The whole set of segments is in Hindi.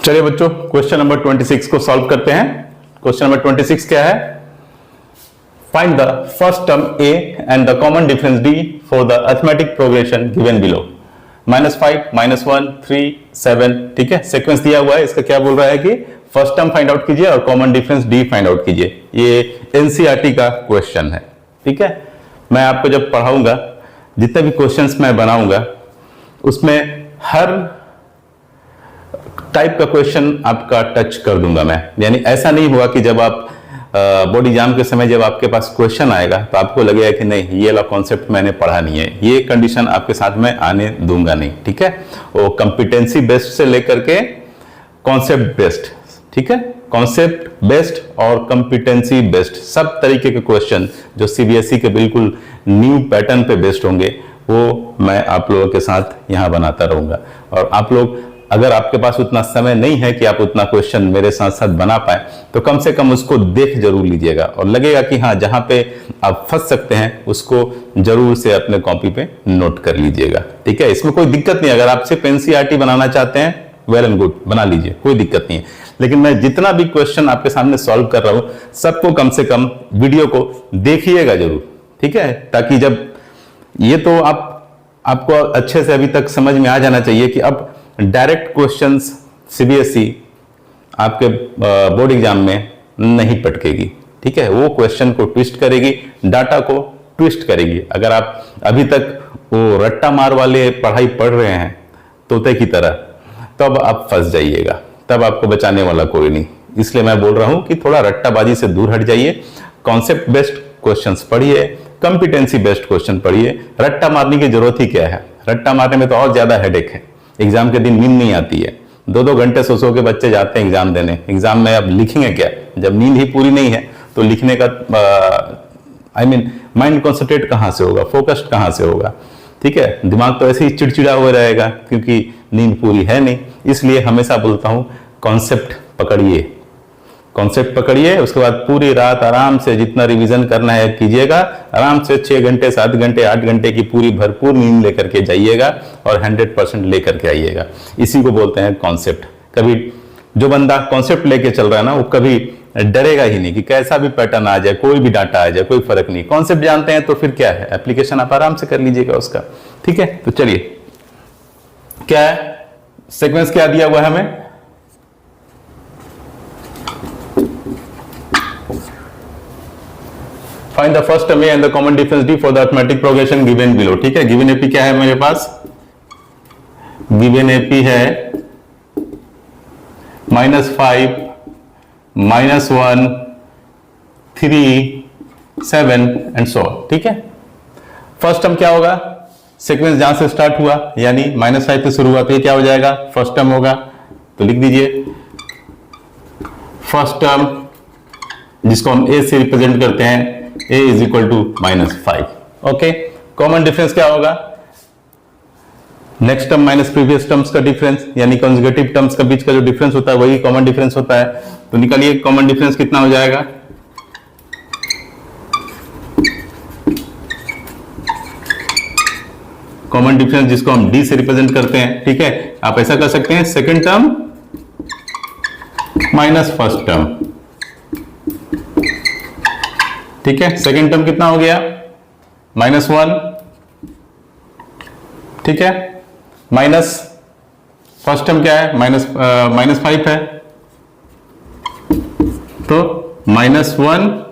चलिए बच्चों, क्वेश्चन नंबर 26 को सॉल्व करते हैं। क्वेश्चन नंबर 26 क्या है? Find the first term a and the common difference d for the arithmetic progression given below. -5, -1, 3, 7। ठीक है, सीक्वेंस दिया हुआ है। इसका क्या बोल रहा है कि फर्स्ट टर्म फाइंड आउट कीजिए और common difference d find out कीजिए। ये एनसीईआरटी का क्वेश्चन है। ठीक है, मैं आपको जब पढ़ाऊंगा, जितने भी क्वेश्चंस मैं बनाऊंगा, उसमें हर टाइप का क्वेश्चन आपका टच कर दूंगा मैं। यानी ऐसा नहीं हुआ कि जब आप बोर्ड एग्जाम के समय जब आपके पास क्वेश्चन आएगा तो आपको लगेगा कि नहीं, ये वाला कॉन्सेप्ट मैंने पढ़ा नहीं है। ये कंडीशन आपके साथ में आने दूंगा नहीं। ठीक है, वो कॉम्पिटेंसी बेस्ड से लेकर के कॉन्सेप्ट बेस्ड, ठीक है, कॉन्सेप्ट बेस्ड और कॉम्पिटेंसी बेस्ड सब तरीके के क्वेश्चन जो सीबीएसई के बिल्कुल न्यू पैटर्न पे बेस्ड होंगे, वो मैं आप लोगों के साथ यहाँ बनाता रहूंगा। और आप लोग, अगर आपके पास उतना समय नहीं है कि आप उतना क्वेश्चन मेरे साथ साथ बना पाए, तो कम से कम उसको देख जरूर लीजिएगा और लगेगा कि हाँ, जहां पे आप फंस सकते हैं उसको जरूर से अपने कॉपी पे नोट कर लीजिएगा। ठीक है, इसमें कोई दिक्कत नहीं। अगर आप सिर्फ एनसीईआरटी बनाना चाहते हैं, वेल एंड गुड, बना लीजिए, कोई दिक्कत नहीं है। लेकिन मैं जितना भी क्वेश्चन आपके सामने सॉल्व कर रहा हूं, सबको कम से कम वीडियो को देखिएगा जरूर। ठीक है, ताकि जब ये तो आपको अच्छे से अभी तक समझ में आ जाना चाहिए कि अब डायरेक्ट क्वेश्चंस सीबीएसई आपके बोर्ड एग्जाम में नहीं पटकेगी। ठीक है, वो क्वेश्चन को ट्विस्ट करेगी, डाटा को ट्विस्ट करेगी। अगर आप अभी तक वो रट्टा मार वाले पढ़ाई पढ़ रहे हैं तोते की तरह, तब आप फंस जाइएगा, तब आपको बचाने वाला कोई नहीं। इसलिए मैं बोल रहा हूं कि थोड़ा रट्टाबाजी से दूर हट जाइए, कॉन्सेप्ट बेस्ड क्वेश्चंस पढ़िए, कॉम्पिटेंसी बेस्ड क्वेश्चन पढ़िए। रट्टा मारने की जरूरत ही क्या है? रट्टा मारने में तो और ज्यादा हेडेक है। एग्जाम के दिन नींद नहीं आती है, 2-2 घंटे सो के बच्चे जाते हैं एग्जाम देने। एग्जाम में अब लिखेंगे क्या जब नींद ही पूरी नहीं है? तो लिखने का माइंड कॉन्सेंट्रेट कहां से होगा, फोकस्ड कहां से होगा? ठीक है, दिमाग तो ऐसे ही चिड़चिड़ा हुआ रहेगा क्योंकि नींद पूरी है नहीं। इसलिए हमेशा बोलता हूं, कॉन्सेप्ट पकड़िए, कॉन्सेप्ट पकड़िए, उसके बाद पूरी रात आराम से जितना रिवीजन करना है कीजिएगा। आराम से 6 घंटे, 7 घंटे, 8 घंटे की पूरी भरपूर नींद लेकर के जाइएगा और 100% लेकर के आइएगा। इसी को बोलते हैं कॉन्सेप्ट। कभी जो बंदा कॉन्सेप्ट लेके चल रहा है ना, वो कभी डरेगा ही नहीं कि कैसा भी पैटर्न आ जाए, कोई भी डाटा आ जाए, कोई फर्क नहीं। कॉन्सेप्ट जानते हैं तो फिर क्या है, एप्लीकेशन आप आराम से कर लीजिएगा उसका। ठीक है, तो चलिए, क्या है सीक्वेंस, क्या दिया हुआ है हमें? Find the first term a and the common difference d for the arithmetic progression given below. ठीक है, गिवन एपी क्या है मेरे पास? गिवन एपी है -5, -1, 3, 7 एंड सो ऑन। ठीक है, फर्स्ट टर्म क्या होगा? सीक्वेंस जहां से स्टार्ट हुआ, यानी -5 से शुरू हुआ, तो ये क्या हो जाएगा? फर्स्ट टर्म होगा। तो लिख दीजिए फर्स्ट टर्म, जिसको हम a से रिप्रेजेंट करते हैं, a is equal to -5। Okay, common difference क्या होगा? Next term minus previous terms का डिफरेंस, यानी कंसेक्यूटिव टर्म्स के बीच का जो डिफरेंस होता है वही कॉमन डिफरेंस होता है। तो निकालिए कॉमन डिफरेंस कितना हो जाएगा? कॉमन डिफरेंस जिसको हम d से रिप्रेजेंट करते हैं। ठीक है, आप ऐसा कर सकते हैं, second term minus first term. ठीक है, सेकेंड टर्म कितना हो गया? -1। ठीक है, माइनस फर्स्ट टर्म क्या है? -5 है, तो -1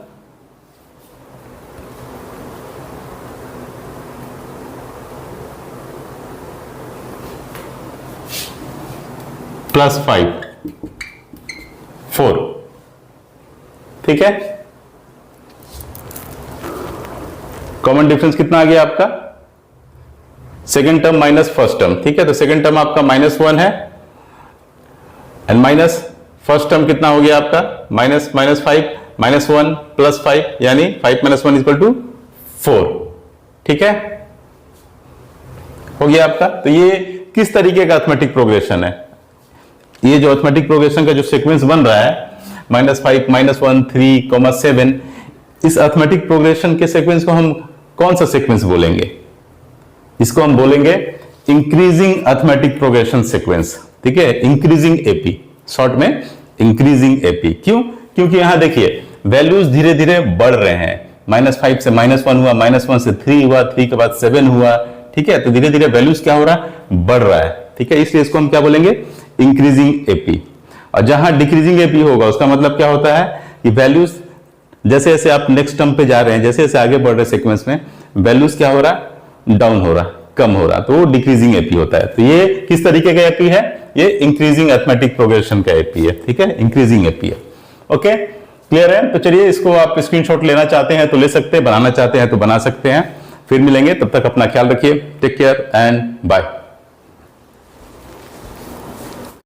+ 5, 4। ठीक है, कॉमन डिफरेंस कितना आ गया आपका? Second term minus first term. ठीक है, तो सेकेंड टर्म आपका -1 है एंड माइनस फर्स्ट टर्म कितना हो गया आपका? -5, -1 + 5, यानी 5 - 1 = 4। ठीक है, हो गया आपका। तो ये किस तरीके का अरिथमेटिक प्रोग्रेशन है? ये जो अरिथमेटिक प्रोग्रेशन का जो सीक्वेंस बन रहा है, -5, -1, 3, 7, इस अरिथमेटिक प्रोग्रेशन के सीक्वेंस को हम कौन सा सीक्वेंस बोलेंगे? इसको हम बोलेंगे इंक्रीजिंग अरिथमेटिक प्रोग्रेशन सीक्वेंस। ठीक है, इंक्रीजिंग एपी। शॉर्ट में इंक्रीजिंग एपी। क्यों? क्योंकि यहां देखिए वैल्यूज धीरे धीरे बढ़ रहे हैं, -5 से -1 हुआ, -1 से 3 हुआ, 3 के बाद 7 हुआ, ठीक है। तो धीरे धीरे वैल्यूज क्या हो रहा है, बढ़ रहा है, ठीक है। इसलिए इसको हम क्या बोलेंगे, इंक्रीजिंग एपी। और जहां डिक्रीजिंग एपी होगा उसका मतलब क्या होता है कि वैल्यूज जैसे जैसे आप नेक्स्ट टर्म पे जा रहे हैं, जैसे जैसे आगे बढ़ रहे सीक्वेंस में वैल्यूज क्या हो रहा है, डाउन हो रहा, कम हो रहा, तो वो डिक्रीजिंग एपी होता है। तो ये किस तरीके का एपी है, ये इंक्रीजिंग अरिथमेटिक प्रोग्रेशन का एपी है, ठीक है, इंक्रीजिंग एपी है। ओके, क्लियर है? तो चलिए इसको आप स्क्रीनशॉट लेना चाहते हैं तो ले सकते हैं, बनाना चाहते हैं तो बना सकते हैं। फिर मिलेंगे, तब तक अपना ख्याल रखिए, टेक केयर एंड बाय।